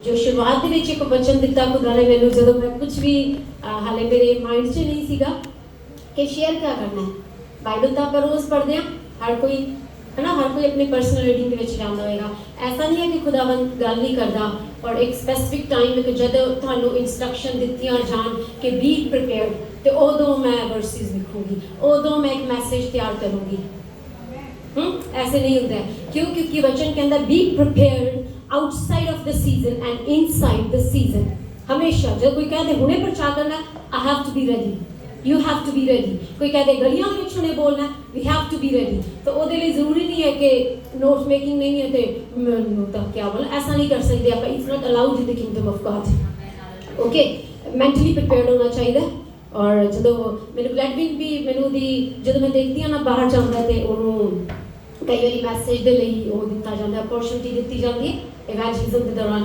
जो शुरुआत ਦੇ ਵਿੱਚ ਇੱਕ ਵਚਨ ਦਿੱਤਾ खुदा ने ਮੈਨੂੰ ਜਦੋਂ मैं कुछ भी ਹਾਲੇ ਮੇਰੇ ਮਾਈਂਡ 'ਚ नहीं ਸੀਗਾ कि शेयर क्या करना है। बाइबल तो ਆਪਾਂ रोज़ पढ़ते हैं, हर कोई है ना, हर कोई अपनी पर्सनल रीडिंग ਦੇ ਵਿੱਚ ਜਾਂਦਾ ਹੋਏਗਾ। ऐसा नहीं है कि खुदावंद गल नहीं करता और एक स्पैसिफिक टाइम कि जब ਤੁਹਾਨੂੰ इंस्ट्रक्शन ਦਿੱਤੀਆਂ ਜਾਣ कि बी प्रिपेयर्ड ਤੇ ਉਦੋਂ मैं वर्सेस लिखूंगी, उਦੋਂ मैं एक मैसेज तैयार करूंगी। ऐसे नहीं होता है। क्यों? क्योंकि वचन के अंदर be prepared outside of the season and inside the season. हमेशा जब कोई कहते हुणे प्रचार करना, I have to be ready, you have to be ready. कोई कहते गलियां में हुणे बोलना, we have to be ready. तो वो लिए जरूरी नहीं है कि नोट मेकिंग नहीं है तो क्या बोलना, ऐसा नहीं कर सकते आप। It's not allowed in the kingdom of God. Okay, mentally prepared होना चाहिए। और जो मेरे ब्लैडविंग भी मैनू दी जो मैं देखती हाँ ना बाहर जाता है तो उन्होंने कई बार मैसेज के लिए वो दिता जाता है, अपॉर्चुनिटी दी जाती है इवेंजलिज्म के दौरान।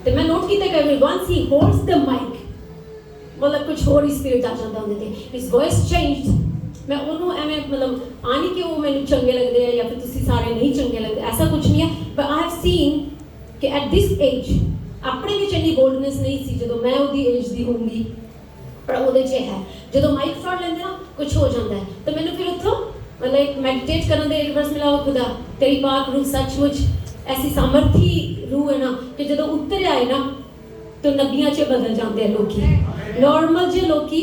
तो मैं नोट किया कई बार once he holds the mic, मतलब कुछ होर ही स्पिरिट आ जाता उन्हें, हिज वॉइस चेंज्ड। मैं उन्होंने एवं मतलब आनी कि वो मैंने चंगे लगते हैं या फिर तुसी सारे नहीं चंगे लगते, ऐसा कुछ नहीं है। बट आई हैव सीन कि एट दिस एज अपने भी इन्नी बोल्डनेस नहीं सी जो मैं वो एज की होंगी, पर वो है जो माइक फड़ लेंगे ना कुछ हो जाता है। तो मैंने फिर उतों मतलब एक मैडिटेट करने के रिवर्स मिला, खुदा तेरी पाक रूह सचमुच ऐसी सामर्थी रूह है ना कि जो उतर आए ना तो नबियां च बदल जाते हैं लोग। नॉर्मल जो लोग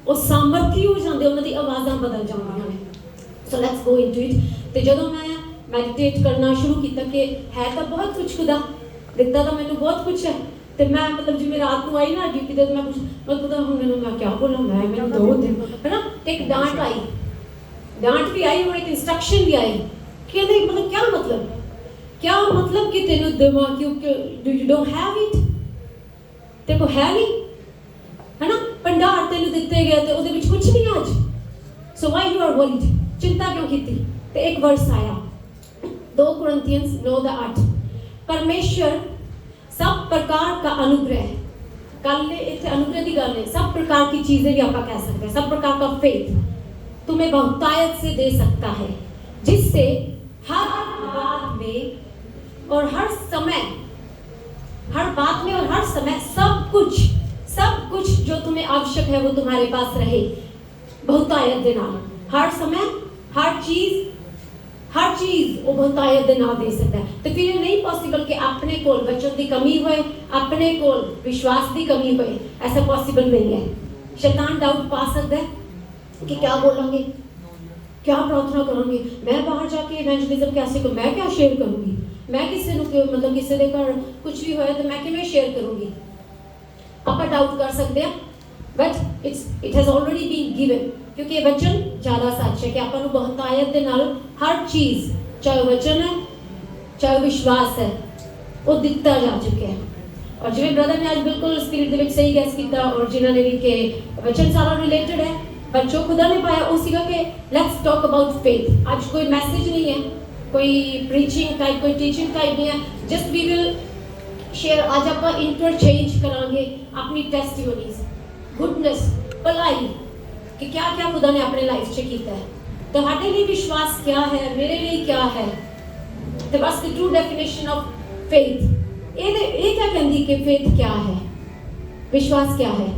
वो सामर्थी हो जाते, उन्होंने आवाज़ां बदल जाती हैं। सो लैट्स गो इनटू इट। तो जो मैं मैडिटेट करना शुरू किया कि है तो बहुत कुछ खुदा दिता, तो मैंने बहुत कुछ है। तो मैं मतलब जिम्मे रात को आई ना ड्यूटी तो मैं खुदा हूँ मैं क्या बोला, मैं दो दिन है ना। एक डांट आई, डांट भी आई और एक इंस्ट्रक्शन भी आई कि मतलब क्या मतलब कि तेन दिमाग क्योंकि यू डोंट हैव इट, तेरे को है नहीं है ना, भंडार तेन दिते गए तो वो कुछ नहीं आज। So why you are worried, चिंता क्यों की। तो एक वर्स आया 2 कुरिन्थियंस 9:8, परमेश्वर सब प्रकार का अनुग्रह, कल इतने अनुग्रह की गल है, सब प्रकार की चीजें भी आप कह सकते हैं, सब प्रकार का फेथ तुम्हें बहुतायत से दे सकता है, जिससे हर बात में और हर समय, हर बात में और हर समय सब कुछ जो तुम्हें आवश्यक है वो तुम्हारे पास रहे बहुतायत दे नाल। हर समय हर चीज वो बहुतायत दे नाल दे सकता है। तो फिर नहीं पॉसिबल कि अपने कोल वचन की कमी होए, अपने कोल विश्वास की कमी होए, ऐसा पॉसिबल नहीं है। शैतान डाउट पा सकता है कि क्या बोलेंगे, क्या प्रार्थना करेंगे, मैं बाहर जाके इवेंजलिज्म कैसे करूँ, मैं क्या शेयर करूँगी, मैं किसी मतलब किसी के घर कुछ भी होया तो मैं किवें शेयर करूँगी। आप डाउट कर सकते हैं, but it has already been given, क्योंकि ये वचन ज़्यादा सच है कि आपको बहुतायत के नाल हर चीज़, चाहे वचन है चाहे विश्वास है, वो दिता जा चुका है। और जिवें ब्रदर ने आज बिल्कुल स्पिरिट के सही गैस किया और जिन्होंने भी कि वचन सारा रिलेटेड है, बट जो खुदा ने पाया वो सीगा कि लेट्स टॉक अबाउट फेथ। आज कोई मैसेज नहीं है, कोई प्रीचिंग टाइप, कोई टीचिंग टाइप नहीं है, जस्ट वी विल शेयर। आज आप इंटरचेंज करांगे अपनी टेस्टिमनीज, गुडनेस, भलाई कि क्या क्या खुदा ने अपने लाइफ से किया है। तो हमारे लिए विश्वास क्या है, मेरे लिए क्या है, तो बस the true definition of faith. ये क्या कहती कि फेथ क्या है, विश्वास क्या है।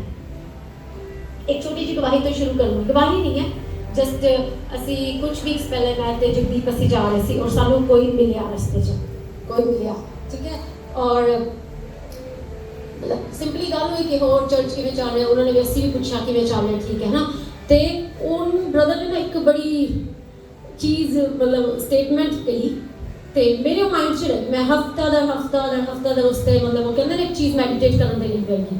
एक छोटी जी गवाही तो शुरू करूँगी, गवाही नहीं है, जस्ट असी कुछ वीक्स पहले मैं ते जगदीप असी जा रहे थे और सानू कोई मिलिया रस्ते च, कोई मिलिया, ठीक है। और मतलब सिंपली गल हुई कि होर चर्च किवें जाने, उन्होंने वैसे भी पूछा किवें जाने, ठीक है ना। तो उन ब्रदर ने ना एक बड़ी चीज़ मतलब स्टेटमेंट कही तो मेरे माइंड च रही। मैं हफ्ता दर उससे मतलब वो कहते एक चीज़ मैडिटेट करने के लिए बैठी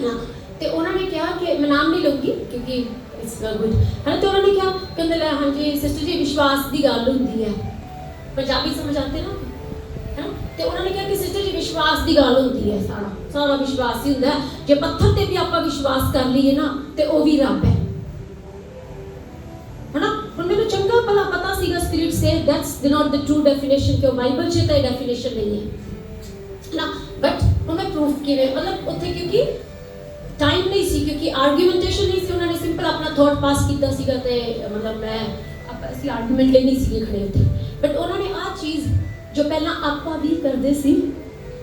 हाँ। तो उन्होंने कहा कि मैं नाम नहीं लूँगी क्योंकि इट्स नॉट गुड है ना। तो उन्होंने कहा कहते हाँ जी सिस्टर जी विश्वास की गल होंगी है, पंजाबी समझ आते ना है ना। तो उन्होंने कहा कि सिस्टर जी विश्वास की गल होंगी है, सारा विश्वास ही होंगे। जो पत्थर पर भी आप विश्वास कर लीए ना तो वह भी रब है ना। हुण मैनूं चंगा भला पता सीगा स्पिरिट से that's not the true definition, क्यों बाइबल च तो डेफिनेशन नहीं है ना। बट हुण मैं प्रूफ किवें मतलब उत्थे क्योंकि टाइम नहीं सी, क्योंकि आर्गूमेंटेशन नहीं सी, उन्होंने सिंपल अपना थॉट पास किया सीगा ते मतलब मैं असं आर्गूमेंट लिए नहीं सी खड़े उत्थे। बट उन्होंने आ चीज़ जो पहला आपा भी करते सी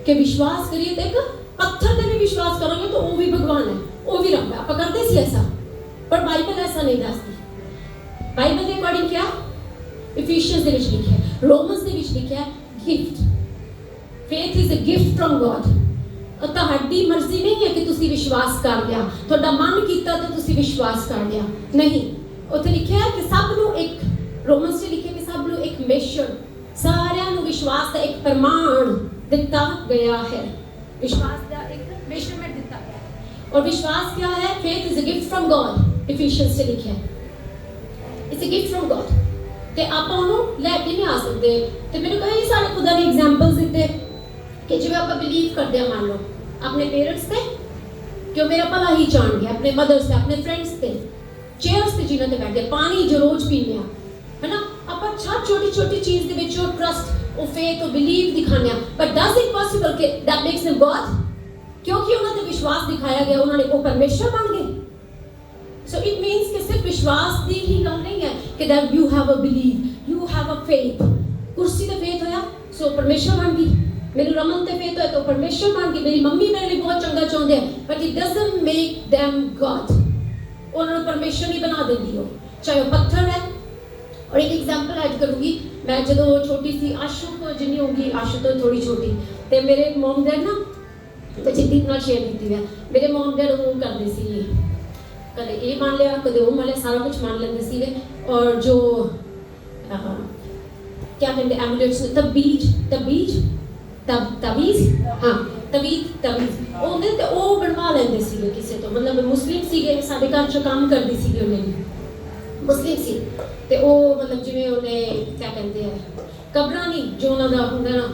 कि विश्वास करिए तो एक पत्थर पे भी विश्वास करोगे तो वो भी भगवान है, वो भी रब है। आप करते सी ऐसा, पर बाइबल ऐसा नहीं दसदी। बाइबल के अकॉर्डिंग क्या इफिशियंस ਦੇ ਵਿੱਚ ਲਿਖਿਆ ਹੈ, ਰੋਮਨਸ ਦੇ ਵਿੱਚ ਲਿਖਿਆ ਹੈ gift. Faith is a gift from God. ਤੁਹਾਡੀ ਮਰਜ਼ੀ ਨਹੀਂ ਹੈ ਕਿ ਤੁਸੀਂ ਵਿਸ਼ਵਾਸ ਕਰ ਲਿਆ, ਤੁਹਾਡਾ ਮਨ ਕੀਤਾ ਤਾਂ ਤੁਸੀਂ ਵਿਸ਼ਵਾਸ ਕਰ ਲਿਆ, ਨਹੀਂ। ਉੱਥੇ ਲਿਖਿਆ ਹੈ ਕਿ ਸਭ ਨੂੰ ਇੱਕ, ਰੋਮਨਸ 'ਚ ਲਿਖਿਆ ਕਿ ਸਭ ਨੂੰ ਇੱਕ ਮੇਸ਼ਰ, ਸਾਰਿਆਂ ਨੂੰ ਵਿਸ਼ਵਾਸ ਦਾ ਇੱਕ ਪ੍ਰਮਾਣ ਦਿੱਤਾ ਗਿਆ ਹੈ, ਵਿਸ਼ਵਾਸ ਦਾ ਇੱਕ ਮੇਸ਼ਰਮੈਂਟ ਦਿੱਤਾ ਗਿਆ ਹੈ। और विश्वास क्या है? Faith is a gift from God. Efficiency से लिखा है it's a gift from God. ਤੇ ਆਪਾਂ ਉਹਨੂੰ ਲੈ ਕੇ ਨਹੀਂ ਆ ਸਕਦੇ। ਤੇ ਮੈਨੂੰ ਕਈ ਸਾਰੇ ਖੁਦਾ ਦੇ ਐਗਜ਼ਾਮਪਲਸ ਦਿੱਤੇ ਕਿ ਜਿਵੇਂ ਆਪਾਂ ਬਿਲੀਵ ਕਰਦੇ ਆ, ਮੰਨ ਲਓ ਆਪਣੇ ਪੇਰੈਂਟਸ ਤੇ ਕਿ ਉਹ ਮੇਰਾ ਭਲਾ ਹੀ ਚਾਹਣਗੇ, ਆਪਣੇ ਮਦਰਸ ਤੇ, ਆਪਣੇ ਫਰੈਂਡਸ ਤੇ, ਚੇਅਰਸ ਤੇ ਜਿਨ੍ਹਾਂ ਤੇ ਬੈਠਦੇ, ਪਾਣੀ ਜੋ ਰੋਜ਼ ਪੀਂਦੇ ਆ, ਹੈ ਨਾ, ਆਪਾਂ ਛੋਟੀ ਛੋਟੀ ਚੀਜ਼ ਦੇ ਵਿੱਚ ਉਹ ਟਰਸਟ, ਉਹ ਫੇਥ, ਉਹ ਬਿਲੀਵ ਦਿਖਾਉਂਦੇ ਆ। ਬਟ ਡਸ ਇਟ ਪੋਸੀਬਲ ਕਿ ਦੈਟ ਮੇਕਸ ਹਿਮ ਗॉड? ਕਿਉਂਕਿ ਉਹਨਾਂ ਤੇ ਵਿਸ਼ਵਾਸ ਦਿਖਾਇਆ ਗਿਆ, ਉਹਨਾਂ ਨੇ ਉਹ ਪਰਮੇਸ਼ਰ ਬਣ ਗਏ। So it means कि सिर्फ विश्वास दी ही गल नहीं है कि that you have a belief, you have a faith। कुर्सी ते faith होया सो परमेश्वर बन गई, मेरे रमन ते faith होया तो परमेश्वर बन गई, मेरी मम्मी मेरे लिए बहुत चंगा चाहते हैं, but it doesn't make them God। उन्होंने परमेश्वर नहीं बना देती हो, चाहे वो पत्थर है। और एक एग्जांपल ऐड करूँगी, मैं जब छोटी सी, आशु को जिन्नी होगी, आशु तो थोड़ी छोटी, तो मेरे मॉम डैड ना, मैं जिद्दी नाल शेयर की है, मेरे मॉम डैड वो करते सी, कदे ये मान लिया, कदे वो मान लिया, सारा कुछ मान लेंगे सीगे। और जो क्या कहते हैं एमुलेट्स, तबीज, हाँ तवीज ਉਹਦੇ ਤੇ ਉਹ ਬਣਵਾ ਲੈਂਦੇ ਸੀਗੇ ਕਿਸੇ ਤੋਂ, ਮਤਲਬ ਮੁਸਲਿਮ ਸੀਗੇ, ਸਾਡੇ ਘਰ 'ਚ ਕੰਮ ਕਰਦੀ ਸੀਗੀ, ਉਹਨੇ ਵੀ ਮੁਸਲਿਮ ਸੀ। ਤੇ ਉਹ ਮਤਲਬ ਜਿਵੇਂ ਉਹਨੇ क्या ਕਹਿੰਦੇ ਆ, ਕਬਰਾਂ ਨਹੀਂ ਜੋ ਉਹਨਾਂ ਦਾ ਹੁੰਦਾ ਨਾ,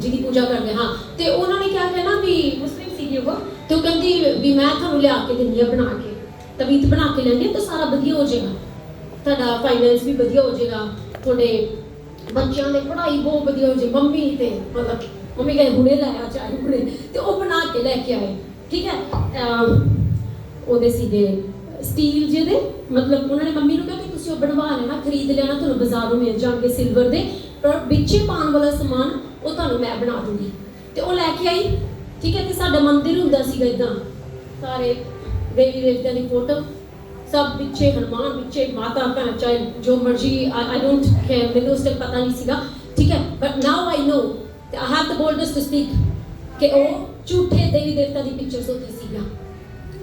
ਜਿਹਦੀ ਪੂਜਾ ਕਰਦੇ, ਹਾਂ। ਤੇ ਉਹਨਾਂ ਨੇ ਕਿਹਾ ਕਹਿਣਾ ਵੀ ਮੁਸਲਿਮ ਸੀਗੀ ਉਹ, ਤੇ ਉਹ ਕਹਿੰਦੀ ਵੀ ਮੈਂ ਤੁਹਾਨੂੰ ਲਿਆ ਕੇ ਦਿੰਦੀ ਆ ਬਣਾ ਕੇ, ਤਵੀਤ ਬਣਾ ਕੇ ਲੈਂਦੀ ਤਾਂ ਸਾਰਾ ਵਧੀਆ ਹੋ ਜਾਏਗਾ, ਤੁਹਾਡਾ ਫਾਈਨੈਂਸ ਵੀ ਵਧੀਆ ਹੋ ਜਾਏਗਾ, ਤੁਹਾਡੇ ਬੱਚਿਆਂ ਦੀ ਪੜ੍ਹਾਈ ਬਹੁਤ ਵਧੀਆ ਹੋ ਜਾਏ। ਮੰਮੀ ਤੇ ਮਤਲਬ ਮੰਮੀ ਕਹਿੰਦੇ ਹੁਣੇ ਲਾਇਆ ਚਾਹੇ ਹੁਣੇ, ਤੇ ਉਹ ਬਣਾ ਕੇ ਲੈ ਕੇ ਆਏ, ਠੀਕ ਹੈ। ਉਹਦੇ ਸੀਗੇ ਸਟੀਲ ਜਿਹਦੇ, ਮਤਲਬ ਉਹਨਾਂ ਨੇ ਮੰਮੀ ਨੂੰ ਕਿਹਾ ਕਿ ਤੁਸੀਂ ਉਹ ਬਣਵਾ ਲੈਣਾ, ਖਰੀਦ ਲੈਣਾ, ਤੁਹਾਨੂੰ ਬਾਜ਼ਾਰੋਂ ਮਿਲ ਜਾਣਗੇ ਸਿਲਵਰ ਦੇ, ਪਰ ਵਿੱਚੇ ਪਾਉਣ ਵਾਲਾ ਸਮਾਨ ਉਹ ਤੁਹਾਨੂੰ ਮੈਂ ਬਣਾ ਦੂੰਗੀ। ਤੇ ਉਹ ਲੈ ਕੇ ਆਈ, ਠੀਕ ਹੈ। ਤੇ ਸਾਡਾ ਮੰਦਿਰ ਹੁੰਦਾ ਸੀਗਾ ਇੱਦਾਂ, ਸਾਰੇ ਦੇਵੀ ਦੇਵਤਿਆਂ ਦੀ ਫੋਟੋ, ਸਭ ਪਿੱਛੇ ਹਨੂਮਾਨ, ਪਿੱਛੇ ਮਾਤਾ ਭੈਣ, ਚਾਹੇ ਜੋ ਮਰਜ਼ੀ, ਆਈ ਡੋਂਟ ਕੇਅਰ, ਮੈਨੂੰ ਉਸ ਟਾਈਮ ਪਤਾ ਨਹੀਂ ਸੀਗਾ, ਠੀਕ ਹੈ। ਬਟ ਨਾਓ ਆਈ ਨੋ, ਤੇ I have the boldness to speak ਕਿ ਉਹ ਝੂਠੇ ਦੇਵੀ ਦੇਵਤਾ ਦੀ ਪਿਕਚਰਸ ਉੱਤੇ ਸੀਗਾ,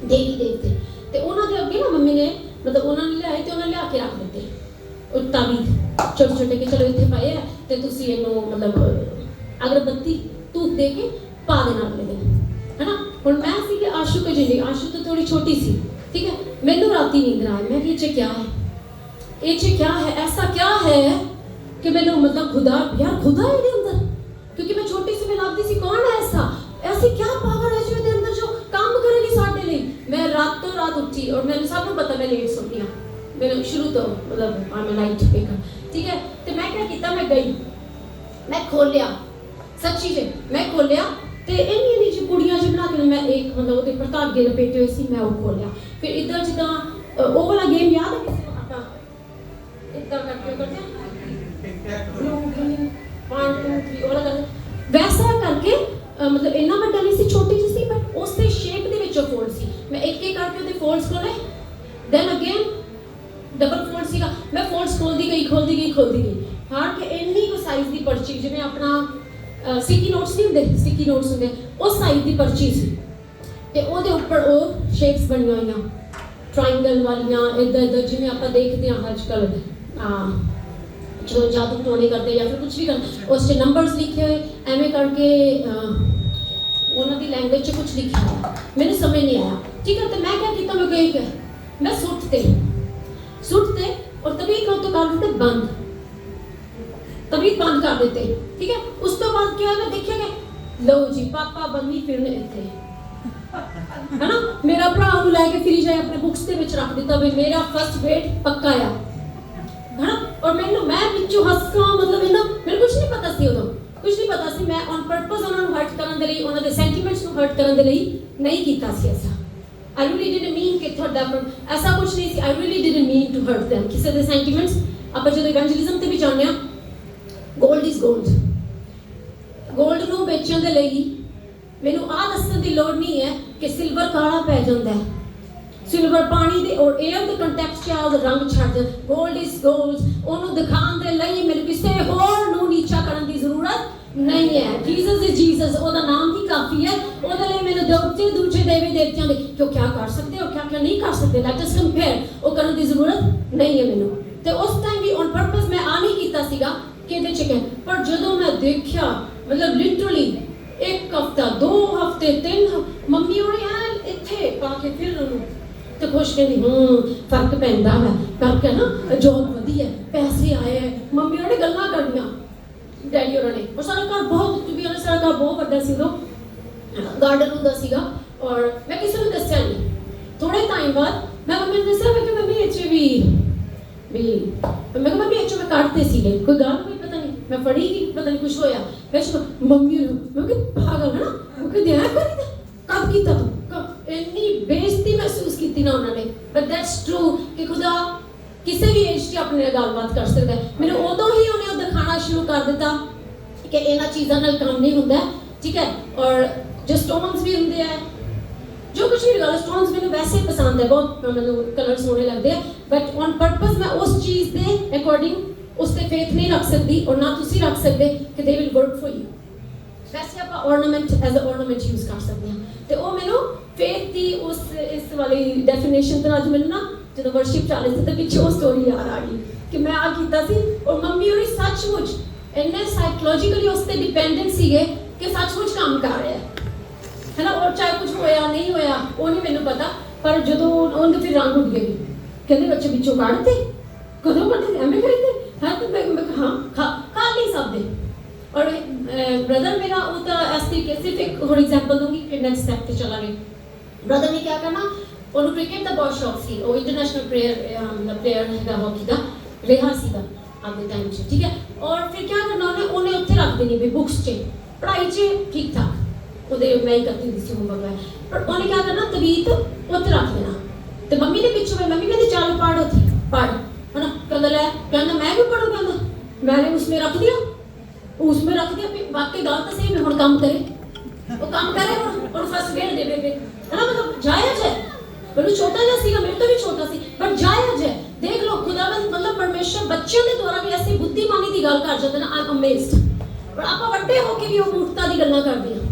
ਦੇਵੀ ਦੇਵਤੇ। ਤੇ ਉਹਨਾਂ ਦੇ ਅੱਗੇ ਨਾ ਮੰਮੀ ਨੇ, ਮਤਲਬ ਉਹਨਾਂ ਨੇ ਲਿਆਏ ਤੇ ਉਹਨਾਂ ਲਿਆ ਕੇ ਰੱਖ ਦਿੱਤੇ ਉਹ ਤਾਵੀਜ਼ ਛੋਟੇ ਛੋਟੇ, ਕਿ ਚਲੋ ਇੱਥੇ ਪਏ ਆ ਤੇ ਤੁਸੀਂ ਇਹਨੂੰ ਮਤਲਬ ਅਗਰਬੱਤੀ ਧੂਪ ਦੇ ਕੇ ਪਾ ਦੇਣਾ ਅਗਲੇ ਦਿਨ, है ना। ਹੁਣ ਮੈਂ ਸੀ ਕਿ ਆਸ਼ੂ को जिंदगी, आशु तो थोड़ी छोटी सी, ठीक है। मैनू राती नींद आई, मैं ये क्या है, ये क्या है, ऐसा क्या है कि मैनू मतलब खुदा, यार खुदा है मेरे अंदर, क्योंकि मैं छोटी सी, मैं लगती सी कौन है ऐसा, ऐसी क्या पावर है जो मेरे अंदर जो काम करेगी साडे लिए। मैं रातों रात उठी, और मैंने सबको पता मैं लेट सोती हाँ, मैंने शुरू तो मतलब आई एम नाइट मेकर, ठीक है। तो मैं क्या किया, मैं गई, मैं खोलिया, सच्ची जे मैं खोलिया, ਤੇ ਇੰਨੀ ਜਿਹੀ ਕੁੜੀਆਂ ਜਿਹੀ ਬਣਾ ਕੇ ਮੈਂ ਇੱਕ ਮਤਲਬ ਉਹਦੇ ਪਰ ਧਾਗੇ ਲਪੇਟੇ ਹੋਏ ਸੀ, ਮੈਂ ਉਹ ਖੋਲਿਆ। ਫਿਰ ਇੱਦਾਂ ਜਿੱਦਾਂ ਉਹ ਵਾਲਾ ਗੇਮ ਯਾਦ ਹੈ ਕਿਸੇ ਨੂੰ, ਆਪਾਂ ਇੱਦਾਂ ਕਰਕੇ ਕਰਦੇ ਬਲੂ ਗ੍ਰੀਨ 1 2 3 ਉਹ ਵਾਲਾ ਵੈਸਾ ਕਰਕੇ, ਮਤਲਬ ਇੰਨਾ ਵੱਡਾ ਨਹੀਂ ਸੀ, ਛੋਟੀ ਜਿਹੀ ਸੀ, ਬਟ ਉਸੇ ਸ਼ੇਪ ਦੇ ਵਿੱਚ ਉਹ ਫੋਲਡ ਸੀ। ਮੈਂ ਇੱਕ ਇੱਕ ਕਰਕੇ ਉਹਦੇ ਫੋਲਡਸ ਖੋਲੇ, ਦੈਨ ਅਗੇਨ ਡਬਲ ਫੋਲਡ ਸੀਗਾ, ਮੈਂ ਫੋਲਡਸ ਖੋਲਦੀ ਗਈ, ਹਾਰ ਕੇ ਇੰਨੀ ਕੁ ਸਾਈਜ਼ ਦੀ ਪਰਚੀ, ਜਿਵੇਂ ਆਪਣਾ ਸਟਿੱਕੀ ਨੋਟਸ ਨਹੀਂ ਹੁੰਦੇ, ਸਟਿੱਕੀ ਨੋਟਸ ਹੁੰਦੇ, ਉਸ ਸਾਈਜ਼ ਦੀ ਪਰਚੀ ਸੀ। ਤੇ ਉਹਦੇ ਉੱਪਰ ਉਹ ਸ਼ੇਪਸ ਬਣੀਆਂ ਹੋਈਆਂ, ਟ੍ਰਾਇੰਗਲ ਵਾਲੀਆਂ, ਇੱਦਾਂ ਜਿਵੇਂ ਆਪਾਂ ਦੇਖਦੇ ਹਾਂ ਅੱਜ ਕੱਲ੍ਹ ਜਦੋਂ ਜਾਦੂ ਟੋਣੇ ਕਰਦੇ ਜਾਂ ਫਿਰ ਕੁਝ ਵੀ ਕਰਦੇ, ਉਸ 'ਚ ਨੰਬਰਸ ਲਿਖੇ ਹੋਏ, ਐਵੇਂ ਕਰਕੇ ਉਹਨਾਂ ਦੀ ਲੈਂਗੁਏਜ 'ਚ ਕੁਝ ਲਿਖਿਆ ਹੋਇਆ, ਮੈਨੂੰ ਸਮਝ ਨਹੀਂ ਆਇਆ, ਠੀਕ ਹੈ। ਤੇ ਮੈਂ ਕਿਆ ਕੀਤਾ, ਮੈਂ ਗਈ, ਮੈਂ ਸੁੱਟਤੇ ਔਰ ਤभी ਤੋਂ ਕਰ ਦਿੱਤੇ ਬੰਦ, तभी बंद कर देते, ठीक है। उस तो बाद क्या है, देखिए कि लो जी पापा बन्नी फिरने थे, है ना। मेरा भरा ਉਹਨੂੰ ਲੈ ਕੇ ਫਿਰੀ ਜਾਏ, ਆਪਣੇ ਬੁక్స్ ਦੇ ਵਿੱਚ ਰੱਖ ਦਿੱਤਾ ਵੀ ਮੇਰਾ ਫਸਟ ਵੇਟ ਪੱਕਾ ਆ, ਹੈ ਨਾ। ਔਰ ਮੈਂ ਵਿੱਚੋਂ ਹੱਸਾਂ, ਮਤਲਬ ਇਹਨਾਂ ਮੈਨੂੰ ਕੁਝ ਨਹੀਂ ਪਤਾ ਸੀ, ਉਦੋਂ ਕੁਝ ਨਹੀਂ ਪਤਾ ਸੀ। ਮੈਂ ਔਨ ਪਰਪਸ ਉਹਨਾਂ ਨੂੰ ਹਰਟ ਕਰਨ ਦੇ ਲਈ, ਉਹਨਾਂ ਦੇ ਸੈਂਟੀਮੈਂਟਸ ਨੂੰ ਹਰਟ ਕਰਨ ਦੇ ਲਈ ਨਹੀਂ ਕੀਤਾ ਸੀ ਐਸਾ। I really didn't mean ਕਿ ਤੁਹਾਡਾ ਐਸਾ ਕੁਝ ਨਹੀਂ ਸੀ, I really didn't mean to hurt them, ਕਿਸੇ ਦੇ ਸੈਂਟੀਮੈਂਟਸ। ਆਪਾਂ ਜਦੋਂ ਇਵੈਂਜਲਿਜ਼ਮ ਤੇ ਵੀ ਜਾਂਦੇ ਹਾਂ, gold is gold, ਗੋਲਡ ਨੂੰ ਵੇਚਣ ਦੇ ਲਈ ਮੈਨੂੰ ਆਹ ਦੱਸਣ ਦੀ ਲੋੜ ਨਹੀਂ ਹੈ ਕਿ ਸਿਲਵਰ ਕਾਲਾ ਪੈ ਜਾਂਦਾ ਹੈ, ਸਿਲਵਰ ਪਾਣੀ ਦੇ ਔਰ 에ਅਰ ਦੇ ਕੰਟੈਕਟ 'ਚ ਆ ਉਹਦਾ ਰੰਗ ਛੱਡ ਜਾਂਦਾ। Gold is gold. ਉਹਨੂੰ ਦਿਖਾਉਣ ਦੇ ਲਈ ਮੈਨੂੰ ਕਿਸੇ ਹੋਰ ਨੂੰ ਨੀਚਾ ਕਰਨ ਦੀ ਜ਼ਰੂਰਤ ਨਹੀਂ ਹੈ। ਜੀਸਸ ਇਜ਼ ਜੀਸਸ, ਉਹਦਾ ਨਾਮ ਹੀ ਕਾਫੀ ਹੈ। ਉਹਦੇ ਲਈ ਮੈਨੂੰ ਦੂਜੇ ਦੇਵੀ ਦੇਵਤਿਆਂ ਦੇ ਕਿਉਂ ਕਿਆ ਕਰ ਸਕਦੇ ਔਰ ਕਿਆ ਨਹੀਂ ਕਰ ਸਕਦੇ, ਲੈਟ ਅਸ ਕੰਪੇਅਰ, ਉਹ ਕਰਨ ਦੀ ਜ਼ਰੂਰਤ ਨਹੀਂ ਹੈ ਮੈਨੂੰ। ਤੇ ਉਸ ਟਾਈਮ ਵੀ ਔਨ ਪਰਪਸ ਮੈਂ ਆ ਨਹੀਂ ਕੀਤਾ ਸੀਗਾ ਕਿ ਇਹਦੇ 'ਚ ਪਰ ਜਦੋਂ ਮੈਂ ਦੇਖਿਆ ਮਤਲਬ ਲਿਟਰਲੀ 1 ਹਫ਼ਤਾ 2 ਹਫ਼ਤੇ 3 ਮੰਮੀ ਉਹਨੇ ਐ ਇੱਥੇ ਪਾ ਕੇ ਫਿਰ ਉਹਨੂੰ ਤੇ ਖੁਸ਼ ਕਹਿੰਦੀ ਫਰਕ ਪੈਂਦਾ ਹੈ ਕਰਕੇ ਨਾ ਜੋਬ ਵਧੀਆ ਪੈਸੇ ਆਏ ਹੈ। ਮੰਮੀ ਉਹਨੇ ਗੱਲਾਂ ਕਰਨੀਆਂ ਡੈਡੀ ਉਹਨਾਂ ਨੇ। ਔਰ ਸਾਡਾ ਘਰ ਬਹੁਤ ਵੀ ਉਹਨੇ ਸਾਡਾ ਘਰ ਬਹੁਤ ਵੱਡਾ ਸੀ, ਉਦੋਂ ਗਾਰਡਨ ਹੁੰਦਾ ਸੀਗਾ ਔਰ ਮੈਂ ਕਿਸੇ ਨੂੰ ਦੱਸਿਆ ਨਹੀਂ। ਥੋੜੇ ਟਾਈਮ ਬਾਅਦ ਮੈਂ ਮੰਮੀ ਨੂੰ ਦੱਸਿਆ, ਮੈਂ ਕਿ ਮੰਮੀ ਇਹ 'ਚ ਵੀ ਮੈਂ ਕਿਹਾ ਮੰਮੀ ਇਹ 'ਚੋਂ ਮੈਂ ਕੱਢਦੇ ਸੀਗੇ, ਕੋਈ ਗੱਲ ਕੋਈ ਪਤਾ ਨਹੀਂ ਮੈਂ ਫੜੀ ਗਈ, ਪਤਾ ਨਹੀਂ ਕੁਛ ਹੋਇਆ। ਮੰਮੀ ਨੂੰ ਮੈਂ ਕਿ ਪਾਗਲ ਹੈ ਨਾ, ਉਹ ਕਹਿੰਦੀ ਐ ਕਰੀ ਕਬ ਕੀਤਾ ਤੂੰ, ਇੰਨੀ ਬੇਇੱਜ਼ਤੀ ਮਹਿਸੂਸ ਕੀਤੀ ਨਾ ਉਹਨਾਂ ਨੇ। ਬਟ ਦੈਟਸ ਟਰੂ ਕਿ ਖੁਦਾ ਕਿਸੇ ਵੀ ਏਜ 'ਚ ਆਪਣੇ ਨਾਲ ਗੱਲਬਾਤ ਕਰ ਸਕਦਾ ਹੈ। ਮੈਨੂੰ ਉਦੋਂ ਹੀ ਉਹਨੇ ਉਹ ਦਿਖਾਉਣਾ ਸ਼ੁਰੂ ਕਰ ਦਿੱਤਾ ਕਿ ਇਹਨਾਂ ਚੀਜ਼ਾਂ ਨਾਲ ਕੰਮ ਨਹੀਂ ਹੁੰਦਾ, ਠੀਕ ਹੈ। ਔਰ ਜੋ ਸਟੋਨਸ ਵੀ ਹੁੰਦੇ ਆ, ਜੋ ਕੁਛ ਵੀ ਗੱਲ, ਸਟੋਨਸ ਮੈਨੂੰ ਵੈਸੇ ਹੀ ਪਸੰਦ ਹੈ, ਬਹੁਤ ਮੈਨੂੰ ਕਲਰ ਸੋਹਣੇ ਲੱਗਦੇ ਆ, ਬਟ ਔਨ ਪਰਪਸ ਮੈਂ ਉਸ ਚੀਜ਼ ਦੇ ਅਕੋਰਡਿੰਗ ਉਸ ਤੇ ਫੇਥ ਨਹੀਂ ਰੱਖ ਸਕਦੀ ਔਰ ਨਾ ਤੁਸੀਂ ਰੱਖ ਸਕਦੇ ਕਿ they will work for you. ਵੈਸੇ ਆਪਾਂ ornament as a ornament use ਕਰ ਸਕਦੇ ਹਾਂ। ਤੇ ਉਹ ਮੈਨੂੰ ਫੇਥ ਦੀ ਇਸ ਵਾਲੀ ਡੈਫੀਨੇਸ਼ਨ ਤੋਂ ਅੱਜ ਮੈਨੂੰ ਨਾ ਜਦੋਂ ਵਰਸ਼ਿਪ ਚੱਲ ਰਹੀ ਸੀ ਤੇ ਪਿੱਛੇ ਉਹ ਸਟੋਰੀ ਯਾਦ ਆ ਗਈ ਕਿ ਮੈਂ ਆ ਕੀਤਾ ਸੀ ਔਰ ਮੰਮੀ ਹੋਰੀ ਸੱਚਮੁੱਚ ਇੰਨੇ ਸਾਈਕੋਲੋਜੀਕਲੀ ਉਸ ਤੇ ਡਿਪੈਂਡੈਂਟ ਸੀਗੇ ਕਿ ਸੱਚਮੁੱਚ ਕੰਮ ਕਰ ਰਿਹਾ ਹੈ ਨਾ। ਔਰ ਚਾਹੇ ਕੁਝ ਹੋਇਆ ਨਹੀਂ ਹੋਇਆ ਉਹ ਨਹੀਂ ਮੈਨੂੰ ਪਤਾ, ਪਰ ਜਦੋਂ ਉਹਦੇ ਫਿਰ ਰੰਗ ਉੱਡ ਗਏ, ਕਹਿੰਦੇ ਬੱਚੇ ਵਿੱਚੋਂ ਕੱਢਦੇ, ਕਦੋਂ ਕੱਢਦੇ ਐਵੇਂ ਕਰੀਦੇ ਹੈ। ਤੇ ਮੈਂ ਹਾਂ ਖਾ ਨਹੀਂ ਸਕਦੇ। और ब्रदर मेरा वो तो इस तरीके सिर्फ एक और एग्जांपल दूंगी कि नेक्स्ट स्टेप पे चला गया। ब्रदर ने क्या करना, ਉਹਨੂੰ ਕ੍ਰਿਕਟ ਦਾ ਬਹੁਤ ਸ਼ੌਕ ਸੀ, ਉਹ ਇੰਟਰਨੈਸ਼ਨਲ ਪਲੇਅਰ ਹੈਗਾ ਹਾਕੀ ਦਾ, ਰਿਹਾ ਸੀਗਾ ਆਪਦੇ ਟਾਈਮ 'ਚ, ਠੀਕ ਹੈ। ਔਰ ਫਿਰ ਕੀ ਕਰਨਾ ਉਹਨੇ ਉੱਥੇ ਰੱਖ ਦੇਣੀ ਵੀ ਬੁੱਕਸ 'ਚ, ਪੜ੍ਹਾਈ 'ਚ ਠੀਕ ਠਾਕ ਉਹਦੇ ਮੈਂ ਹੀ ਕਰਦੀ ਹੁੰਦੀ ਸੀ ਹੋਮਵਰਕ ਵਗੈਰਾ, ਪਰ ਉਹਨੇ ਕੀ ਕਰਨਾ ਤਵੀਤ ਉੱਥੇ ਰੱਖ ਦੇਣਾ। ਤੇ ਮੰਮੀ ਦੇ ਪਿੱਛੋਂ ਮੰਮੀ ਕਹਿੰਦੀ ਚੱਲ ਪੜ੍ਹ ਉੱਥੇ ਪੜ੍ਹ, ਹੈ ਨਾ। ਕਹਿੰਦਾ ਲੈ, ਕਹਿੰਦਾ ਮੈਂ ਵੀ ਪੜ੍ਹੂੰ, ਕਹਿੰਦਾ मैंने उसमें रख दिया, उसमें रख दिया। बाकी गल तो सही में हुण काम करे, वो काम करे और फर्स्ट ग्रेड देवे पे, है ना। मतलब जायज है, मैनूं छोटा जिहा सीगा, मेरे तो भी छोटा सी, पर जायज है। देख लो खुदावंद मतलब परमेश्वर बच्चों के द्वारा भी ऐसी बुद्धिमानी की गल कर जाते हैं। I am amazed. पर आप वड्डे होके भी वो मूर्खता की गल्लां करदे हैं।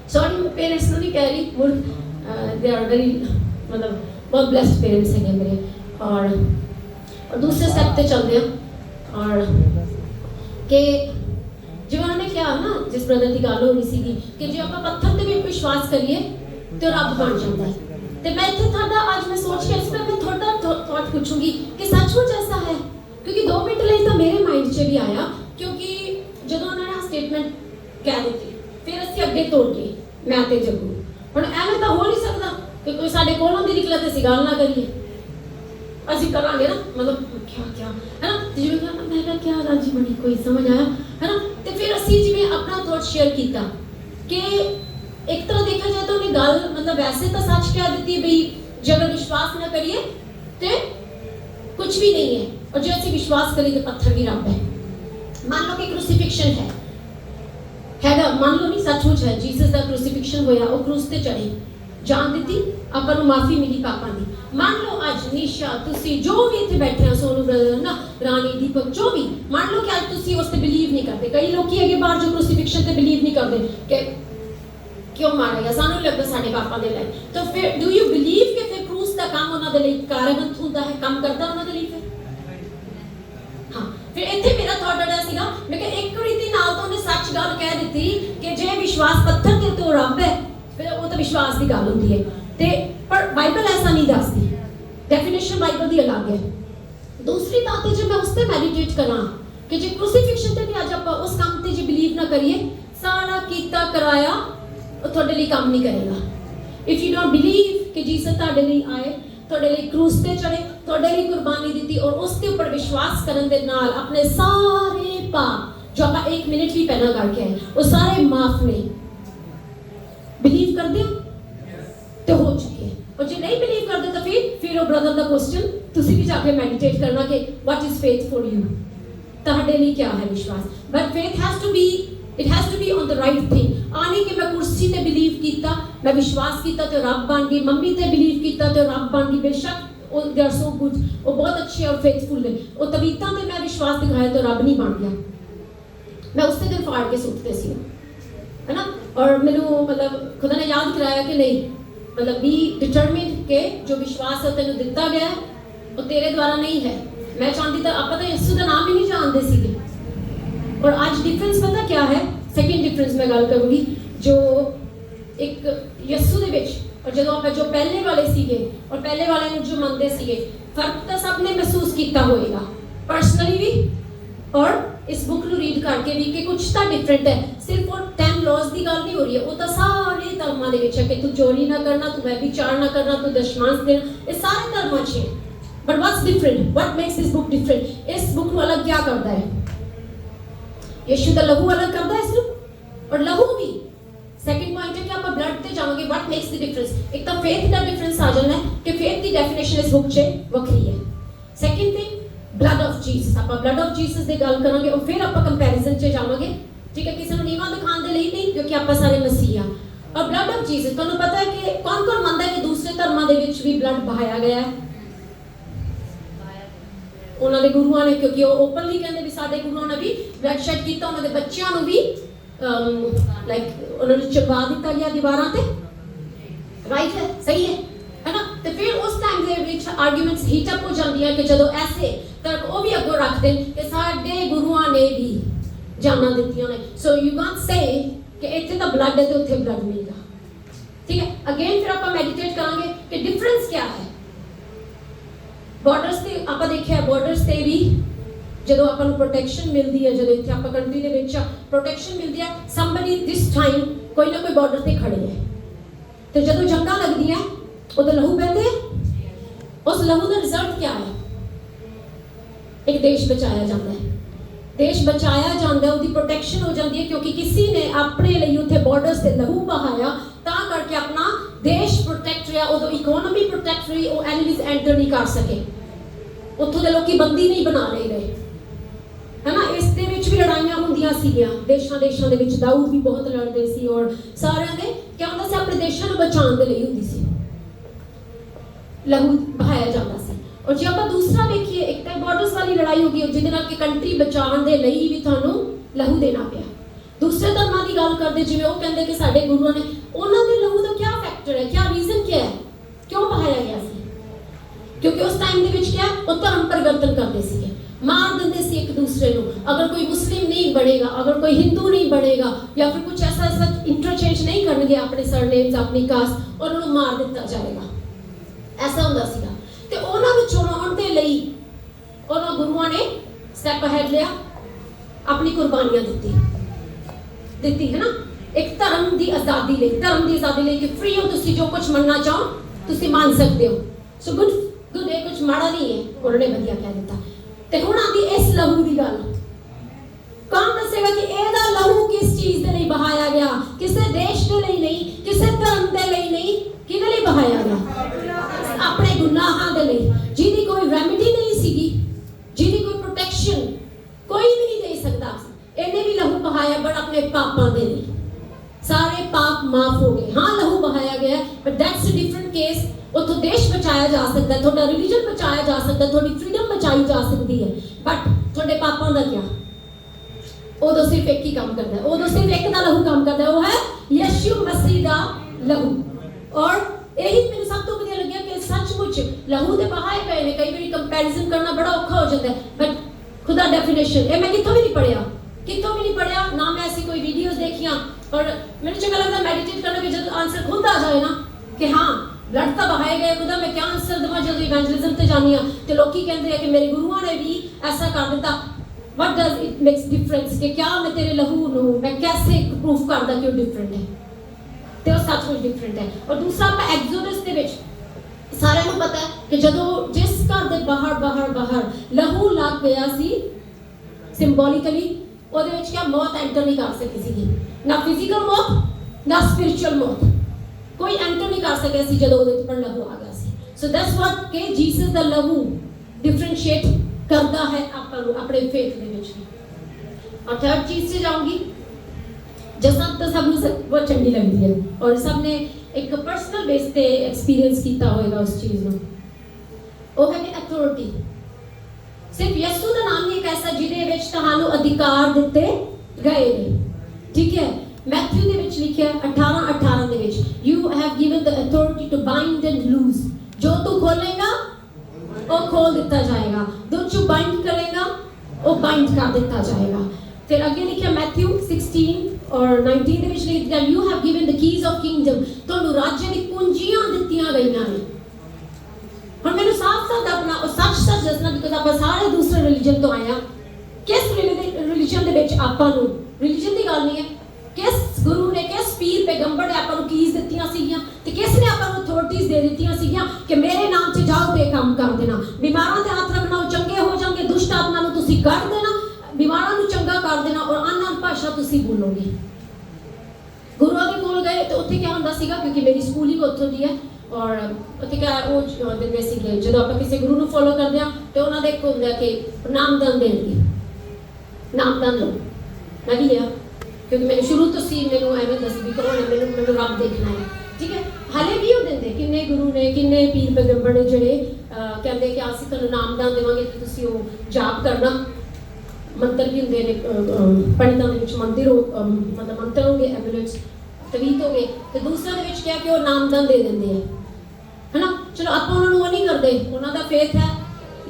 सॉरी पेरेंट्स नूं नहीं कह रही, मूर्ख दे आर वेरी मतलब बहुत ब्लेस्ड पेरेंट्स हैं मेरे। और दूसरे स्टेप पे चलते हैं और कि जिवें उन्होंने क्या ना, जिस ब्रदर की गल हो रही सी कि जो आप पत्थर ते भी विश्वास करिए तो रब बन जाता है। तो मैं इत्थे तुहाडा आज मैं सोच के इस पर मैं थोड़ा थॉट पूछूंगी कि सचमुच ऐसा है, क्योंकि 2 मिनट लिए तो मेरे माइंड च भी आया, क्योंकि जो उन्होंने स्टेटमेंट कह दी फिर असीं अगे तोड़ गए मैं ते जग्गू। हुण एवें तो हो नहीं सकता कि कोई साडे कोलों दी निकले ते असीं गल ना करिए, ਅਸੀਂ ਕਰਾਂਗੇ ਨਾ, मतलब क्या क्या है ना। ਜਿਵੇਂ ਕਹਿੰਦਾ ਮੈਂ ਕਿਹਾ क्या ਗੱਲ ਜੀ ਬਣੀ, ਕੋਈ ਸਮਝ ਆਇਆ है ना। ਤੇ ਫਿਰ ਅਸੀਂ ਜਿਵੇਂ ਆਪਣਾ ਥੋਟ ਸ਼ੇਅਰ ਕੀਤਾ ਕਿ ਇੱਕ ਤਰ੍ਹਾਂ ਦੇਖਿਆ ਜਾਏ ਤਾਂ ਉਹਨੇ ਗੱਲ मतलब वैसे तो सच कह दी बई जे अगर विश्वास ना करिए तो कुछ भी नहीं है, और जो ਅਸੀਂ विश्वास करिए तो पत्थर भी रब है। मान लो कि क्रूसीफिक्शन हैगा, मान लो नहीं सचमुच है, जीसस ਦਾ क्रूसीफिक्शन ਹੋਇਆ, ਉਹ क्रूस ਤੇ ਚੜੇ, जान दी ਆਪਾਂ ਨੂੰ ਮਾਫੀ ਮਿਲੀ ਪਾਪਾਂ ਦੀ। ਮੰਨ ਲਓ ਅੱਜ ਨਿਸ਼ਾ ਤੁਸੀਂ ਜੋ ਵੀ ਇੱਥੇ ਬੈਠੇ ਹੋ, ਸੋਨੂ ਬ੍ਰਦਰ ਨਾ, ਰਾਣੀ ਦੀਪਕ, ਜੋ ਵੀ ਮੰਨ ਲਓ ਕਿ ਅੱਜ ਤੁਸੀਂ ਉਸ ਤੇ ਬਿਲੀਵ ਨਹੀਂ ਕਰਦੇ। ਕਈ ਲੋਕੀ ਹੈਗੇ ਬਾਹਰ ਜੋ ਕ੍ਰੂਸੀਫਿਕਸ਼ਨ ਤੇ ਬਿਲੀਵ ਨਹੀਂ ਕਰਦੇ ਕਿ ਕਿਉਂ ਮਾਰਿਆ ਗਿਆ, ਸਾਨੂੰ ਲੱਗਦਾ ਸਾਡੇ ਪਾਪਾਂ ਦੇ ਲਈ। ਤਾਂ ਫਿਰ ਡੂ ਯੂ ਬਿਲੀਵ ਕਿ ਫਿਰ ਕ੍ਰੂਸ ਦਾ ਕੰਮ ਉਹਨਾਂ ਦੇ ਲਈ ਕਾਰਗਤ ਹੁੰਦਾ ਹੈ, ਕੰਮ ਕਰਦਾ ਉਹਨਾਂ ਦੇ ਲਈ? ਫਿਰ ਹਾਂ, ਫਿਰ ਇੱਥੇ ਮੇਰਾ ਥਾਟ ਅੜਾ ਸੀਗਾ, ਮੈਂ ਕਿਹਾ ਇੱਕ ਰੀਤੀ ਨਾਲ ਤਾਂ ਉਹਨੇ ਸੱਚ ਗੱਲ ਕਹਿ ਦਿੱਤੀ ਕਿ ਜੇ ਵਿਸ਼ਵਾਸ ਪੱਥਰ ਤੇ ਤੋਂ ਰੱਬ ਹੈ, ਫਿਰ ਉਹ ਤਾਂ ਵਿਸ਼ਵਾਸ ਦੀ ਗੱਲ ਹੁੰਦੀ ਹੈ। ਤੇ ਪਰ ਬਾਈਬਲ ਐਸਾ ਨਹੀਂ ਦੱਸਦੀ, ਡੈਫੀਨੇਸ਼ਨ ਬਾਈਬਲ ਦੀ ਅਲੱਗ ਹੈ। ਦੂਸਰੀ ਤਾਂ ਤੇ ਜੇ ਮੈਂ ਉਸ ਤੇ ਮੈਡੀਟੇਟ ਕਰਾਂ ਕਿ ਜੇ ਕ੍ਰੂਸੀਫਿਕਸ਼ਨ ਤੇ ਵੀ ਅੱਜ ਆਪਾਂ ਉਸ ਕੰਮ ਤੇ ਜੇ ਬਿਲੀਵ ਨਾ ਕਰੀਏ, ਸਾਰਾ ਕੀਤਾ ਕਰਾਇਆ ਉਹ ਤੁਹਾਡੇ ਲਈ ਕੰਮ ਨਹੀਂ ਕਰੇਗਾ। ਇਫ ਯੂ ਡੋਨਟ ਬਿਲੀਵ ਕਿ ਜੀਸਸ ਤੁਹਾਡੇ ਲਈ ਆਏ, ਤੁਹਾਡੇ ਲਈ ਕ੍ਰੂਸ ਤੇ ਚੜੇ, ਤੁਹਾਡੇ ਲਈ ਕੁਰਬਾਨੀ ਦਿੱਤੀ, ਔਰ ਉਸ ਦੇ ਉੱਪਰ ਵਿਸ਼ਵਾਸ ਕਰਨ ਦੇ ਨਾਲ ਆਪਣੇ ਸਾਰੇ ਪਾਪ ਜੋ ਆਪਾਂ 1 ਮਿੰਟ ਵੀ ਪਹਿਲਾਂ ਕਰਕੇ ਆਏ, ਉਹ ਸਾਰੇ ਮਾਫ ਨੇ। बिलीव कर दे तो हो चुके हैं, और जो नहीं बिलीव कर दे तो फिर वो ब्रदर का क्वेश्चन तुसी भी जाके मेडिटेट करना कि what is faith for you, ਤੁਹਾਡੇ ਲਈ क्या है विश्वास। But faith has to be it has to be on the right thing. आने कि मैं कुर्सी ते बिलीव किया, मैं विश्वास किया तो रब बन गई, मम्मी ते बिलीव किया तो रब बन गई। बेशक दे आर सो गुड, वो बहुत अच्छे और फेथफुल है। वो तबीयतां ते मैं विश्वास दिखाया तो रब नहीं बन गया। मैं उससे दिन फाड़ के सुटते सी, है ना। और मैनू मतलब खुदा ने याद कराया कि नहीं, मतलब बी डिटरमिन्ड के जो विश्वास है तेन दिता गया है वो तेरे द्वारा नहीं है। मैं चाहती तो आप तो यीशु का नाम ही नहीं जानते सीगे। और आज डिफरेंस पता क्या है? सेकंड डिफरेंस मैं गल करूँगी जो एक यीशु दे विच और जो आप जो पहले वाले सीगे और पहले वाले ने जो मनते सीगे, फर्क तो सब ने महसूस किया होएगा पर्सनली भी और इस बुक को रीड करके भी कि कुछ तो डिफरेंट है। सिर्फ वो 10 लॉज की गल नहीं हो रही है, वो तो सारे धर्मां दे विच है कि तू चोरी ना करना, तू व्यभिचार ना करना, तू दशमांश देना, ये सारे धर्मां च है। But what's different, what makes this book different? इस बुक को अलग क्या करता है? यीशु का लहू अलग करता है इसको, और लहू भी सेकंड पॉइंट है कि आप ब्लड ते जाओगे। What makes the difference? एक तो फेथ का डिफरेंस आ जाना है कि फेथ की डेफिनेशन इस बुक च वखरी है। Second thing blood of Jesus, आप ब्लड ऑफ जीसस की गल करेंगे और फिर आप कंपैरिजन च जावांगे, ठीक है। किसी को नीवा दिखाने के लिए नहीं, क्योंकि आप सारे मसीह हाँ। और ब्लड ऑफ जीसस तुहानू पता है कि कौन कौन मानता है कि दूसरे धर्मां दे विच भी ब्लड बहाया गया है? उन्होंने गुरुआं ने, क्योंकि वो ओपनली कहते भी साडे गुरुआं ने भी ब्लड शेड किया, उन्होंने बच्चों को भी लाइक उन्होंने चबा दिता गया दीवारां ते, राइट है, सही है ना। तो फिर उस टाइम दे विच आर्गूमेंट्स हीट अप हो जाती है कि जदों ऐसे तर्क वो भी अगों रखते हैं कि साडे गुरुआं ने भी जाना दित्तियां ने। सो यू कांट से कि इत्थे तो ब्लड है तो उत्थे ब्लड मिलेगा, ठीक है। अगेन फिर आप मेडिटेट करेंगे कि डिफरेंस क्या है। बॉर्डर्स ते आप देखिए, बॉर्डर्स ते भी जदों आपां नूं प्रोटेक्शन मिलती है, जदों इत्थे आपां कंट्री दे विच प्रोटेक्शन मिलती है, समबडी दिस टाइम कोई ना कोई बॉर्डर ते खड़े है। तो जदों जंगां लगदियां उदों लहू बहते हैं, उस लहू का रिजल्ट क्या है? एक देश बचाया जाता है, देश बचाया जाता है, उसकी प्रोटेक्शन हो जाती है, क्योंकि किसी ने अपने लिए उत्थे बॉर्डर्स से लहू बहाया, तां करके अपना देश प्रोटेक्ट रहा, उदों इकोनॉमी प्रोटेक्ट रही, वो एनिमीज एंटर नहीं कर सके, उत्थों दे लोकी बंदी नहीं बना ले गए, है ना। इस दे विच भी लड़ाइयां होंदियां सीगियां, देशां दे विच दाऊद भी बहुत लड़दे सी और सारियां दे क्या हुंदा सी, अपने देशां नूं बचाउण दे लई हुंदी सी, लहू बहाया जाता सी। और जे आप दूसरा देखिए, एक तो बॉर्डर्स वाली लड़ाई होगी जिहदे नाल कि कंट्री बचाउण दे लई भी तुहानूं लहू देना पिया। दूसरे धर्मां की गल करते, जिवें वो कहंदे कि साडे गुरुआं ने, उन्हां दे लहू दा क्या फैक्टर है, क्या रीजन क्या है, क्यों बहाया गया सी? क्योंकि उस टाइम दे विच क्या वो धर्म परिवर्तन करते सी, मार देंदे सी एक दूसरे को। अगर कोई मुस्लिम नहीं बनेगा, अगर कोई हिंदू नहीं बनेगा, या फिर कुछ ऐसा इंटरचेंज नहीं करनगे अपने सरनेम्स, अपनी कास्ट, और उन्हें मार दिता जाएगा, ऐसा हुंदा सीगा। ते उन्हां विचों आउण दे लई उन्हां गुरुआं ने स्टैप अहेड लिया, अपनी कुर्बानियां दित्ती, है ना। एक धर्म की आज़ादी लई, धर्म की आज़ादी लई कि फ्री हो, तुसीं जो कुछ मनना चाहो तुसीं मान सकते हो। सो गुड ये कुछ माड़ा नहीं है, उन्होंने वधिया कह दिता। ते हुण आंदी इस लहू की गल, कौन दसेगा कि एदा लहू किस चीज दे लई बहाया गया? किसी देश दे लई नहीं, किसी धर्म दे लई नहीं, किहदे लई बहाया गया? अपने गुनाहां दे लई, जिहदी कोई रेमेडी नहीं सीगी, जिहदी कोई प्रोटेक्शन कोई भी नहीं दे सकदा, इन्हें भी लहू बहाया, बट अपने पापां दे लई। सारे पाप माफ हो गए। हाँ लहू बहाया गया, but that's a different case. उतो देश बचाया जा सकता है, थोड़ा रिलीजन बचाया जा सकता है, थोड़ी फ्रीडम बचाई जा सकती है, बट थोड़े पापों का क्या? उदों सिर्फ एक ही काम करता है, उदों सिर्फ एक का लहू काम करता है, वो है यीशु मसीह का लहू। और यही मेरे सब तो बढ़िया लगे कि सचमुच लहू के बहाए गए ने। कई बार कंपैरिजन करना बड़ा औखा हो जाता है, बट खुदा डेफिनेशन ये मैं कितों भी नहीं पढ़िया, कितों भी नहीं पढ़िया, ना मैं ऐसी कोई वीडियोस देखियां। और मेरे चंगा लगता मेडिटेट करना कि जब आंसर खुद आ जाए ना कि हाँ ब्लड तो बहाए गए, खुदा मैं क्या आंसर देवां जब इवेंजलिज्म ते जानी हां ते लोकी कहंदे हैं कि मेरे गुरुआं ने भी ऐसा कर दिता। What does it makes difference कि क्या मैं तेरे लहू नूं मैं कैसे प्रूफ करदा कि वो डिफरेंट है? ते वो सचमुच डिफरेंट है। और दूसरा आप एक्सोडस दे विच सारिਆਂ ਨੂੰ पता है कि जदों जिस घर दे बाहर लहू लग गया सी सिंबॉलिकली, ਉਹਦੇ ਵਿੱਚ क्या मौत एंटर नहीं कर सकी सी, ना फिजिकल मौत ना स्पिरिचुअल मौत, कोई एंटर नहीं कर सकिया सी ਜਦੋਂ ਉਹਦੇ ਉੱਪਰ लहू आ गया सी। सो दैट्स व्हाट के जीसस दा लहू डिफरेंशिएट करता है ਆਪਾਂ ਨੂੰ ਆਪਣੇ फेथ ਦੇ ਵਿੱਚ भी। और थर्ड चीज से जाऊंगी जसत तो सब बहुत चंगी लगती है और सब ने एक पर्सनल बेस पे एक्सपीरियंस किया होगा उस चीज़ में। वो है कि अथॉरिटी सिर्फ यसू का नाम ही एक ऐसा जिहदे विच तुहानू अधिकार दिते गए ने, ठीक है। मैथ्यू दे विच लिखिया 18:18 दे विच you have given the authority to bind and loose, जो तू खोलेगा वो खोल दिता जाएगा, जो तू बाइंड करेगा वो बाइंड कर दिता जाएगा। फिर आगे लिखिया मैथ्यू 16 और 19 दे विच लिखिया you have given the keys of kingdom, तुहानू राज्य दी कुंजियां दित्तियां गईयां ने। और मैंने साफ-साफ अपना और सच-सच दसना बिकॉज़ आप सारे दूसरे रिलीजन तो आए हैं, किस रिलीजन दे विच आपां नू रिलीजन दी गल नहीं है, किस गुरु ने किस पीर पैगंबर ने आपां नू कीज दित्तियां सीगियां ते किस ने आपां नू अथॉरिटीज दे दित्तियां सीगियां कि मेरे नाम से जाओ ते काम कर देना, बीमारां ते हाथ रखना वो चंगे हो जाएंगे, दुष्ट आत्मा नू तुसी कढ देना, बीमारां नू चंगा कर देना और अनंत भाषा तुसी बोलोगे। गुरुआं दे कोल गए तो उत्थे क्या हुंदा सीगा, क्योंकि मेरी स्कूलिंग उत्थों दी है और उत्थे क्या वो दिंदे सीगे जदों आपां किसी गुरु नू फॉलो करदे आ ते उन्हां दे एक हुंदा कि नामदान देणगे, नामदान लो। मैं भी लिया क्योंकि मैंने शुरू तो सी मैंने एवं दस भी करो मैंने रब देखना है, ठीक है। हाले भी वो देंगे किन्ने गुरु ने किन्ने पीर पैगंबर ने जिहड़े कहंदे कि असीं तुहानूं नामदान देवांगे ते तुसीं वो जाप करना, मंत्र भी हुंदे ने पंडितां दे विच मंदिर हो मतलब मंत्र होंगे, एमुलेट्स तवीत होंगे, ते दूसरा दे विच क्या कि वो नामदान दे दिंदे है ना। चलो आप उन्होंने वो नहीं करते, उन्होंने दा फेथ है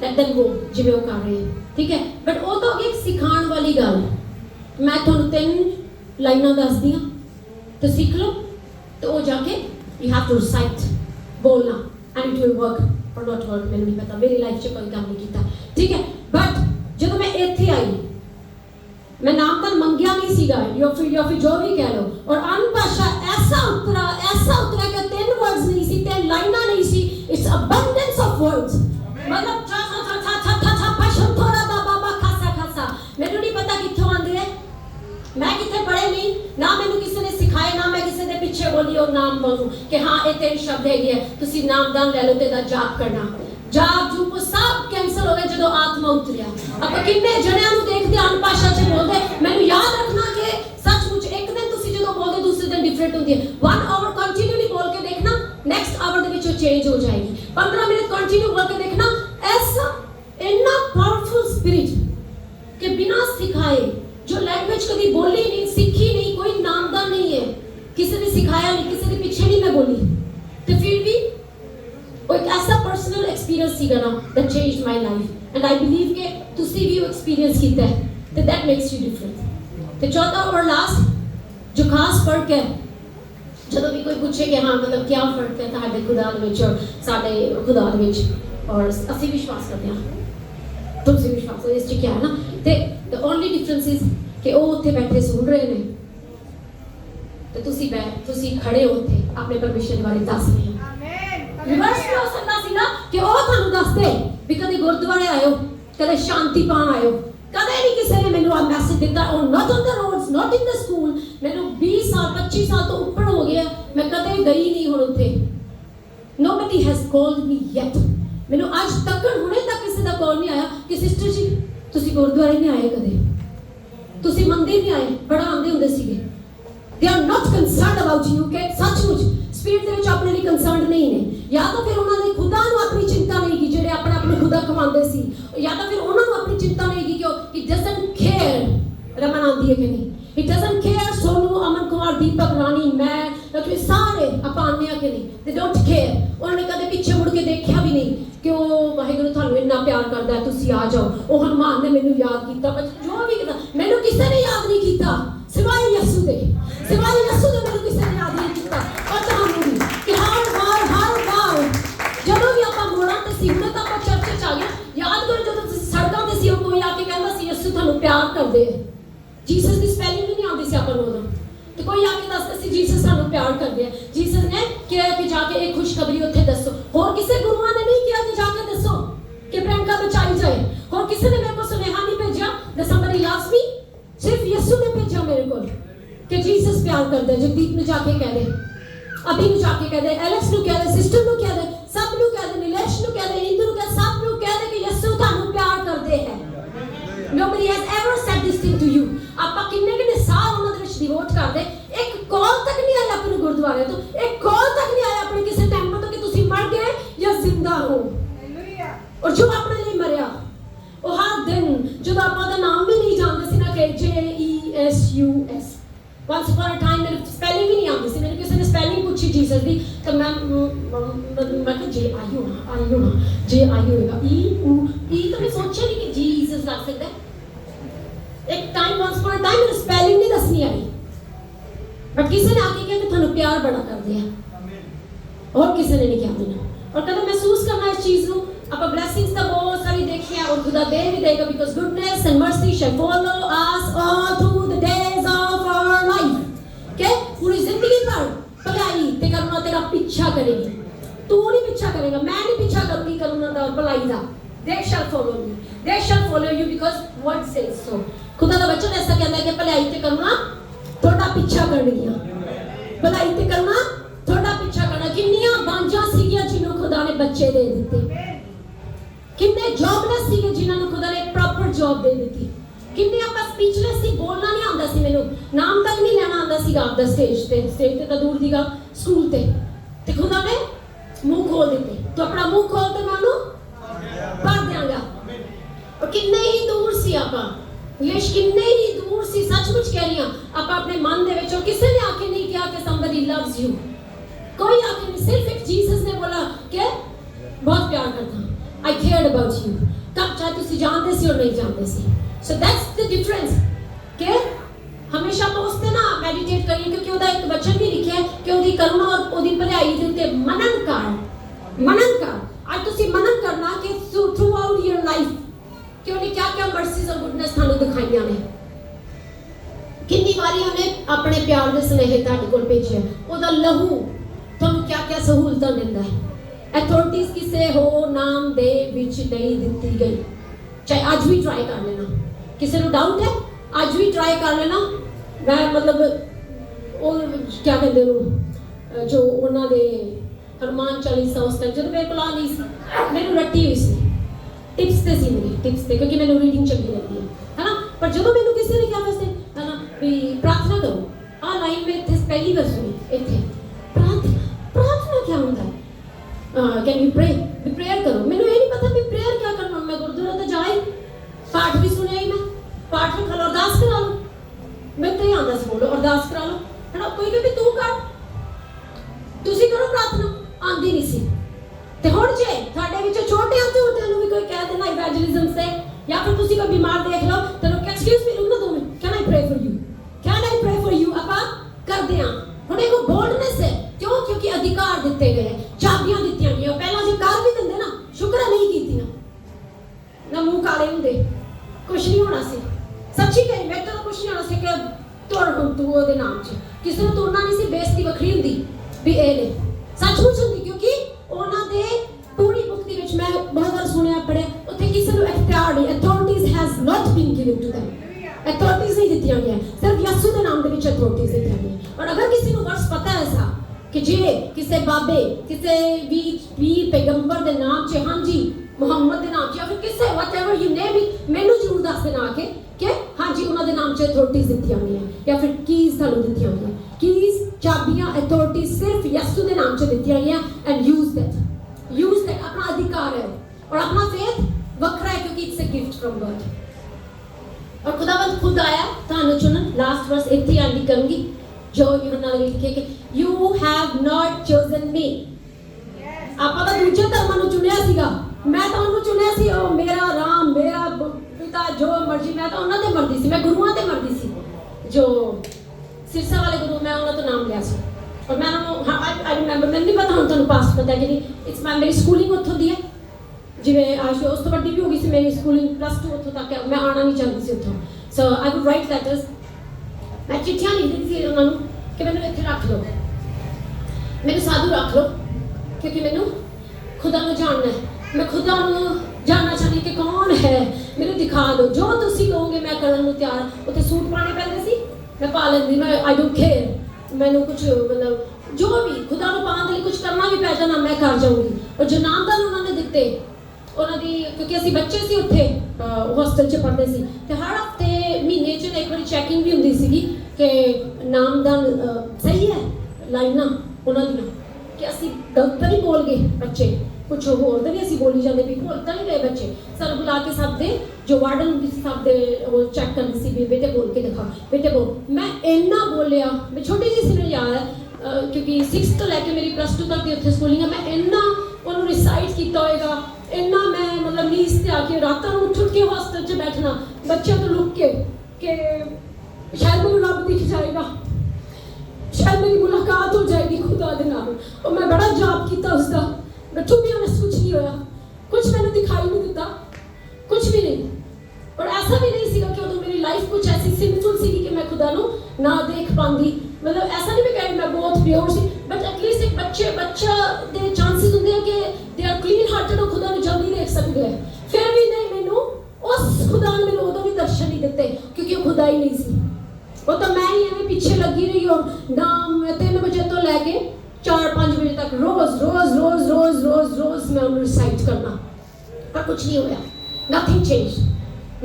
लेट देम गो जिवें वो कर रहे हैं, ठीक है। बट वो तो एक सिखाण वाली गल है। मैं तुहानूं 3 लाइनां दस दियां तो सीख लो, तो वो जाके यू हैव टू रिसाइट बोलना एंड इट विल वर्क और नॉट वर्क, मैंने नहीं पता, मेरी लाइफ च कोई काम नहीं किया, ठीक है। बट जब मैं इत्थे आई मैं नामदान मंगिया नहीं सीगा या फिर जो भी कह लो, और अनभाषा ऐसा उतरा कि 3 वर्ड्स नहीं सी, 3 लाइनां नहीं सी, इट्स अबंडेंस ऑफ वर्ड्स, मतलब छा छा छा छा छा छा छा भाषण थोड़ा बाबा खासा खासा, मैंने नहीं पता कित्थों आंदे है, मैं किथे पढ़े नहीं ना, मैंने किसी ने सिखाए ना, मैं किसी दे पीछे बोली और नाम बोलूं कि हाँ ये 3 शब्द है तुसी नामदान ले लो ते दा जाप करना, जाप जूप सब कैंसल हो गए जदों आत्मा उतरिया। अब किन्ने जणियां नूं देखदे अनभाषा च बोलदे, मैनूं याद रखना कि सचमुच एक दिन तुसी जदों बोलदे दूसरे दिन डिफरेंट हुंदी है। 1 आवर कंटिन्यूली बोल के देखना, नेक्स्ट आवर दे विच वो चेंज हो जाएगी। 15 मिनट कंटिन्यू बोल के देखना, ऐसा इतना पावरफुल स्पिरिट कि बिना सिखाए जो लैंग्वेज कभी बोली नहीं सीखी नहीं, कोई नामदान नहीं है, किसी ने सिखाया नहीं, किसी ने पीछे नहीं मैं बोली, तो फिर भी एक ऐसा पर्सनल एक्सपीरियंस सीगा ना that changed my life and I believe कि तुसी भी वो एक्सपीरियंस कीता है तो दैट मेक्स यू डिफरेंट। तो चौथा और लास्ट जो खास फर्क है, जब भी कोई पूछे कि हाँ मतलब क्या फर्क है तुहाडे खुदा दे विच और साडे खुदा दे विच, और असीं विश्वास करते हैं तुसी विश्वास इस च क्या है ना, ते द ओनली डिफरेंस इज कि वो उत्थे बैठे सुन रहे ने ते तुसी खड़े हो उत्थे अपने परमेश्वर के बारे दस रहे हो। रिवर्स भी हो सकता सी ना कि वो थानू दसदे भी कदे गुरुद्वारे आयो, कदे शांति पाण आयो, कदे नहीं किसी ने मैनू आ मैसेज दिता, और not on the roads not in the school, मैनू 20 साल 25 साल तो ऊपर हो गया, मैं कदे गई नहीं हुण उत्थे, nobody has called me yet, मैनू आज तक हुणे तक किसी दा कॉल नहीं आया कि सिस्टर जी तुसी गुरुद्वारे नहीं आए, कदे तुसी मंदिर नहीं आए, बड़ा आंदे हुंदे सीगे। They are not concerned about you कि सचमुच स्पिरिट दे विच अपने लिए कंसर्न्ड नहीं ने, या तो फिर उन्होंने खुदा नूं अपनी चिंता नहीं की जेडे अपने अपने खुदा कमांदे सी, या तो फिर उन्होंने अपनी चिंता नहीं की कि इट डजंट केयर रमन आंदी है कि नहीं, it doesn't care Sonu Aman Kumar Deepak रानी मैं लक्ष्मी सारे अपाने के नहीं, दे डोंट केयर, उन्होंने कदे पीछे मुड़ के देखा भी नहीं कि वो वाहिगुरू थानू इतना प्यार करदा है तुसी आ जाओ, वो हनुमान ने मैनू याद कीता, जो भी कीता मैनू किसी ने याद नहीं कीता सिवाय यीशु दे, सिवाय यीशु दे मैनू किसी ने याद नहीं कीता। और तुहानू भी कि हर बार जदों भी आपां मोड़ां ते सिमरत आपां चर्च च आ गए, याद करो जदों तुसीं सड़कां ते सी कोई आके कहंदा सी यीशु थानू प्यार करदे है, जीसस दी स्पेलिंग भी नहीं आती सी आपां नूं उदों, तो कोई आके दसदा सी जीसस थानू प्यार करदे है, जीसस ने कहा कि जाके एक खुशखबरी उत्थे दसो, होर किसी गुरुआं ने नहीं कहा कि जाके दसो कि प्रियंका बचाई जाए, होर किसी ने मेरे को सुनेहा नहीं भेजा दैट समबडी लव्स मी, सिर्फ यीशु ने भेजा मेरे को कि जीसस प्यार करदा है। जगदीप ने जाके कह दे, अभी नु जाके कह दे, एलेक्स नु कह दे, सिस्टर नु कह दे, सब नु कह दे, नीलेश नु कह दे, इंदु नु कह दे, सब नु कह दे कि यीशु थानू प्यार करदे है। Nobody has ever said this thing to you. आपा किन्ने किन्ने साल उन्हां दे विच डिवोट कर दे। एक कॉल तक नहीं आया अपने गुरुद्वारे तो, एक कॉल तक नहीं आया अपने किसी टेंपल तो कि तुसी मर गए या जिंदा हो। और जो अपने लिए मरिया वो हर दिन जो आप ਉਹਦਾ ਨਾਮ ਵੀ ਨਹੀਂ ਜਾਣਦੇ ਸੀ ਨਾ ਕਿ JESUS once upon a time मेरे स्पेलिंग भी नहीं आती थी। मैंने किसी ने स्पेलिंग पूछी जीसस दी तो मैं कि JIU होगा E तो मैं सोचा नहीं कि जीसस लग सकता है। एक time once upon a time मेरे स्पेलिंग नहीं दसनी आई बट किसी ने आके कहा कि थानू प्यार बड़ा कर दिया और किसी ने नहीं किया मैंने। और कदम महसूस करना इस चीज को आप ब्लेसिंग्स तो बहुत सारी देखिए और खुदा दे भी देगा because goodness and mercy shall follow us all through the days of our life. के पूरी जिंदगी भर भलाई ते करुणा तेरा पीछा करेगी। तू नहीं पीछा करेगा, मैं नहीं पीछा करूंगी करुणा दा और भलाई दा। They shall follow me, they shall follow you because word says so. खुदा दा वचन ऐसा कहता है कि भलाई ते करुणा थोड़ा पीछा करनियां, भलाई ते करुणा थोड़ा पीछा करना। किन्नियां बांझां सीगियां जिन्हों खुदा ने बच्चे दे दिते, किन्ने जॉबलेस सीगे जिन्होंने खुदा ने प्रॉपर जॉब दे दी, किन्ने आप स्पीचलेस सी बोलना नहीं आंदा सी, मैनू नाम तक नहीं लेना आंदा सी आपदा स्टेज ते तो दूर दी गल स्कूल ते खुदा ने मुंह खोल दिते। तो अपना मुंह खोल ते मैं उन्होंने भर देंगा। और किन्ने ही दूर सी आपा यश, किन्ने ही दूर सी, सचमुच कह रही हूं आप अपने मन दे विचों किसी ने आके नहीं कहा कि somebody loves you, कोई आके नहीं, सिर्फ एक जीसस ने बोला कि बहुत प्यार करता I cared about you। कब चाहे तुसी जानते सी और नहीं जानते सी। So that's the difference के हमेशा पोस्ते ना मेडिटेट करिए क्योंकि उदा एक वचन भी लिखा है कि उदी करुणा और उदी भलाई दे उत्ते मनन कर। आज तुसी मनन करना कि थ्रू आउट योर लाइफ कि उन्हें क्या-क्या मर्सीज और गुडनेस थानू दिखाईयां ने। कितनी बारी उन्हें अपने प्यार दे स्नेह तुहाडे कोल भेजे, उदा लहू थानू क्या-क्या सहूलतां दिंदा है। अथॉरिटीज किसे हो नाम दे विच नहीं दिती गई। चाहे आज भी ट्राई कर लेना, किसी को डाउट है आज भी ट्राई कर लेना। मैं मतलब वो क्या कहते हो जो उन्होंने हनुमान चालीसा उस टाइम जो मेरे को नहीं सी मैंने रट्टी हुई सी टिप्स ते सी मेरी टिप्स ते क्योंकि मैंने रीडिंग चंगी लगती है ना। पर जो मैंने किसी ने क्या वैसे है ना भी प्रार्थना करो आ लाइन में थे पहली बार सुनी इतने प्रार्थना क्या होता है। कैन यू प्रे भी प्रेयर करो। मैंने ये नहीं पता भी प्रेयर क्या करना। मैं गुरुद्वारा तो जाए पाठ भी सुने ही, मैं पाठ में खलो अरदास करा लो, मैं तो आंदा सी बोलो अरदास करा लो है ना। कोई भी तू कर तुसी करो प्रार्थना आंदी नहीं सी। ते हुण जे साडे विच छोटे नु भी कोई कह देना इवेंजलिज्म से या फिर तुसी कोई बीमार देख लो तो एक्सक्यूज मी रुक ना 2 minute, can I pray for you, can I pray for you. आपा कर दिया हुण एक बोल्डनेस है क्यों क्योंकि अधिकार दिते गए, चाबियां दित्तियां गईयां। पहला जे कर भी दिंदे ना शुक्र नहीं कीतियां ना मुंह काले हुंदे कुछ नहीं होना सी। सच्ची कही मैं तो कुछ नहीं होना सी कि तोड़ हुण तू ओदे नाम च किसी ने तोड़ना नहीं सी। बेइज्जती वखरी हुंदी भी ए ने सचमुच हुंदी क्योंकि उन्हां दे पूरी बुक दे विच मैं बहुत बार सुनिया पढ़े उत्थे किसी ने इख्तियार नहीं, authorities has not been given to them, authorities नहीं दित्तियां गईयां, सिर्फ यीशु दे नाम दे विच अथॉरिटीज दित्तियां गईयां। और अगर किसी को वर्ष पता है ऐसा कि जे किसी बाबे किसी भी पैगंबर दे नाम च हां जी मुहम्मद दे नाम च या फिर किसी व्हाटएवर यू नेम इट मैनू जरूर दस देना आके कि हां जी उन्हां दे नाम च अथॉरिटीज दित्तियां गईयां या फिर कीज थानू दित्तियां गईयां। कीज चाबियां अथॉरिटीज सिर्फ यीशु दे नाम च दित्तियां गईयां एंड यूज दैट अपना अधिकार है और अपना फेथ वखरा है क्योंकि it's a gift from God. और खुदावंद खुद आया थानू चुनन। लास्ट वर्स इत्थे आंदी करूंगी जो यूहन्ना ने लिखे कि यू हैव नॉट चोजन मी। ਆਪਾਂ ਤਾਂ ਦੂਜੇ ਧਰਮਾਂ ਨੂੰ ਚੁਣਿਆ ਸੀਗਾ, ਮੈਂ ਤਾਂ ਉਹਨੂੰ ਚੁਣਿਆ ਸੀ ਉਹ ਮੇਰਾ ਰਾਮ ਮੇਰਾ ਪਿਤਾ ਜੋ ਮਰਜ਼ੀ ਮੈਂ ਤਾਂ ਉਹਨਾਂ ਤੇ ਮਰਦੀ ਸੀ, ਮੈਂ ਗੁਰੂਆਂ ਤੇ ਮਰਦੀ ਸੀ। ਜੋ ਸਿਰਸਾ ਵਾਲੇ ਗੁਰੂ ਮੈਂ ਉਹਨਾਂ ਤੋਂ ਨਾਮ ਲਿਆ ਸੀ और मैं आई रिमेंबर मैंने नहीं पता हूँ तुहानू पास्ट पता है कि नहीं। इट्स मेरी स्कूलिंग उत्थों दी है जिवें आज उस तो वड्डी भी हो गई सी मेरी स्कूलिंग +2 उत्थों तक मैं आना नहीं चाहती सी उत्थों। सो आई वुड राइट लेटर्स, मैं चिट्ठियां लिखती थी उन्होंने कि मैंने इत्थे रख लो, मैंने साधु रख लो क्योंकि मैंने खुदा नूं जानना है, मैं खुदा नूं जानना चाहती कि कौन है, मैंने दिखा दो जो तुसी कहोगे मैं करन नूं तैयार। उत्थे सूट पाने पैंदे सी मैं पा लैंदी, मैं आई डोंट केयर, मैंने कुछ मतलब जो भी खुदा नूं पाउण दे लई कुछ करना भी पै जाना मैं कर जाऊंगी। और जो नामदान उन्होंने दिते उन्हों दी क्योंकि असीं बच्चे सी उत्थे ਹੋਸਟਲ 'ਚ ਪੜ੍ਹਦੇ ਸੀ ਤੇ ਹਰ ਹਫਤੇ ਮਹੀਨੇ 'ਚ ਇੱਕ ਵਾਰੀ ਚੈਕਿੰਗ ਵੀ ਹੁੰਦੀ ਸੀਗੀ ਕਿ ਨਾਮਦਾਨ ਸਹੀ ਹੈ ਲਾਈਨਾਂ ਉਹਨਾਂ ਦੀਆਂ ਕਿ ਅਸੀਂ ਗਲਤ ਤਾਂ ਨਹੀਂ ਬੋਲ ਗਏ ਬੱਚੇ ਕੁਛ ਹੋਰ ਤਾਂ ਨਹੀਂ ਅਸੀਂ ਬੋਲੀ ਜਾਂਦੇ ਵੀ ਭੁੱਲ ਤਾਂ ਨਹੀਂ ਗਏ ਬੱਚੇ ਸਾਨੂੰ ਬੁਲਾ ਕੇ ਸਭ ਦੇ ਜੋ ਵਾਰਡਨ ਹੁੰਦੀ ਸੀ ਸਭ ਦੇ ਉਹ ਚੈੱਕ ਕਰਦੀ ਸੀ ਵੀ ਬੇਟੇ ਬੋਲ ਕੇ ਦਿਖਾ ਬੇਟੇ ਬੋਲ ਮੈਂ ਇੰਨਾ ਬੋਲਿਆ ਮੈਂ ਛੋਟੀ ਜਿਹੀ ਸੀ ਮੈਨੂੰ ਯਾਦ ਹੈ ਕਿਉਂਕਿ 6th ਤੋਂ ਲੈ ਕੇ ਮੇਰੀ +2 ਤੱਕ ਦੀ ਉੱਥੇ ਸਕੂਲਿੰਗ ਹੈ ਮੈਂ ਇੰਨਾ ਉਹਨੂੰ ਰਿਸਾਈਟ ਕੀਤਾ ਹੋਏਗਾ ਇੰਨਾ ਮੈਂ ਮਤਲਬ ਨੀਸ ਤੇ ਆ ਕੇ ਰਾਤਾਂ ਨੂੰ ਉੱਠ ਕੇ ਹੋਸਟਲ 'ਚ ਬੈਠਣਾ ਬੱਚਿਆਂ ਤੋਂ ਲੁੱਕ ਕੇ ਕਿ ਸ਼ਾਇਦ ਮੈਨੂੰ ਰੱਬ ਦਿਖ ਜਾਏਗਾ शायद मेरी मुलाकात हो जाएगी खुदा के नाल और मैं बड़ा जाप किया उसका टू बी ऑनेस्ट कुछ नहीं होया कुछ मैंने दिखाई नहीं दिता कुछ भी नहीं और ऐसा भी नहीं सीगा कि उदों मेरी लाइफ कुछ ऐसी सिंपल सी कि मैं खुदा नु ना देख पांदी मतलब ऐसा नहीं मैं मैं बहुत प्योर सी बट एटलीस्ट एक बच्चा दे चांसेस होंगे कि दे आर क्लीन हार्टेड और खुदा नु जल्दी देख सकते हैं फिर भी नहीं मैनू उस खुदा ने मैनू उदों भी दर्शन नहीं दिते क्योंकि वो खुदा ही नहीं सी वो तो मैं ही एवं पीछे लगी रही और ना 3 बजे तो लैके 4-5 बजे तक रोज रोज रोज रोज रोज रोज मैं उन्हें रिसाइट करना पर कुछ नहीं होया नथिंग चेंज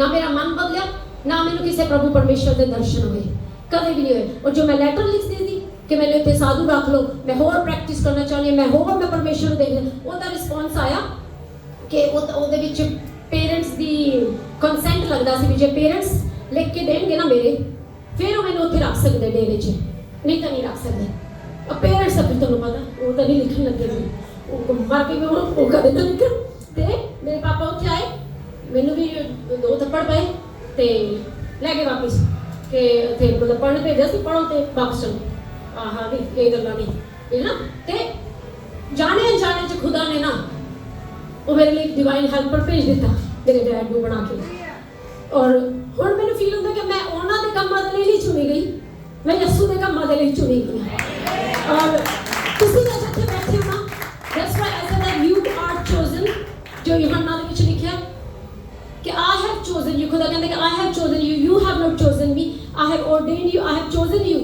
ना मेरा मन बदलिया ना मैंने किसी प्रभु परमेश्वर के दर्शन हुए कदे भी नहीं हुए और जो मैं लैटर लिखती थी कि मैंने इतने साधु रख लो मैं होर प्रैक्टिस करना चाहती हूँ मैं होर मैं परमेश्वर को देखना उसका रिस्पॉन्स आया कि पेरेंट्स की कंसेंट लगता सी जो पेरेंट्स लिख के देंगे ना मेरे फिर मैंने उत्थे रख सकते डेरे च नहीं तो नहीं रख सकते अब पेरेंट्स का फिर तुहानूं पता वो तो नहीं लिखन लगे भी मर के भी वो कदे ना लिखन ते मेरे पापा उत्थे आए मैनू भी 2 थप्पड़ पाए ते लै गए वापस कि उत्थे मतलब पढ़न भेजा सी पढ़ो ते वापस चलो हाँ नहीं ये गल्लां नहीं है ना ते जाने अनजाने च खुदा ने ना वो मेरे लिए डिवाइन हेल्पर भेज दिता मेरे डैड को बना के और हुण मैनूं फील होंदा कि मैं उन्हां दे कामां दे लई चुनी गई मैं यस्सू दे कामां दे लई चुनी गई और तुसीं जिथे बैठे हो ना that's why I said that you are chosen जो यूहन्ना दे विच लिखिआ कि आई हैव चोजन यू खुदा कहंदा कि I have chosen you you have not chosen me I have ordained you I have chosen you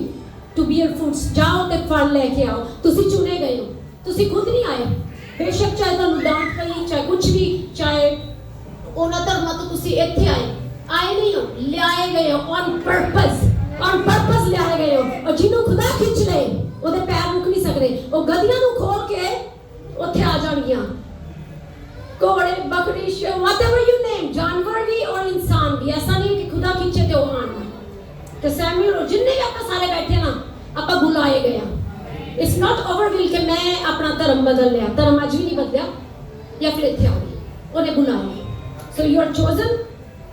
to bear fruits जाओ ते फल लेके आओ तुसीं चुने गए हो तुसीं खुद नहीं आए बेशक चाहे तुहानूं डांट पई चाहे कुछ भी चाहे उन्हां धर्मां तो तुसीं इत्थे आए नहीं हो लियाए गए हो ऑन पर्पस लियाए गए हो और जिन्हों खुदा खिंच ले ओदे पैर रुक नहीं सकते वो गदियां नूं खोल के उत्थे आ जाणगियां घोड़े बकरी व्हाटएवर यू नेम जानवर भी और इंसान भी ऐसा नहीं कि खुदा खिंचे ते वो आण ते सैमुअल जिन्ने भी आपां सारे बैठे ना आपां बुलाए गए इट्स नॉट ओवर विल कि मैं अपना धर्म बदल लिया धर्म अज भी नहीं बदलिया या फिर इत्थे आ गई उन्हें बुलाया सो यू आर चोजन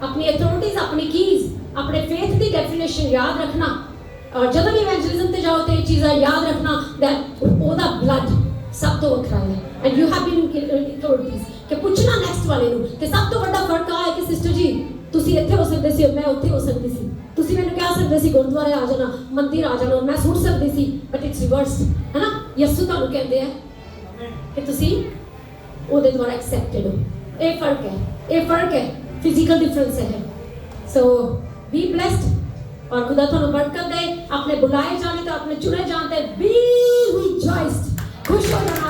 अपनी अथॉरिटीज अपनी कीज अपने फेथ की डेफिनेशन याद रखना और जब भी इवेंजलिज्म ते जाओ तो ये चीज़ां याद रखना दैट ओदा ब्लड सब तो वखरा है and you have been authorities कि पूछना नेक्स्ट वाले नु कि सब तो बड़ा फर्क आ है कि सिस्टर जी तुसी इत्थे हो सकदे सी मैं उत्थे हो सकदी सी तुसी मैनूं कह सकदे सी गुरुद्वारे आ जाना मंदिर आ जाना मैं सुन सकदी सी बट इट्स रिवर्स है ना यस्सु तुहानूं कहंदे हैं कि तुसी ओदे द्वारा एक्सेप्टेड हो ये फर्क है फिजिकल डिफरेंस है सो बी ब्लेस्ड और खुदा तुहानूं बरकत दे अपने बुलाए जाने तो अपने चुने जाने बी रिजॉइस्ड खुश हो जाना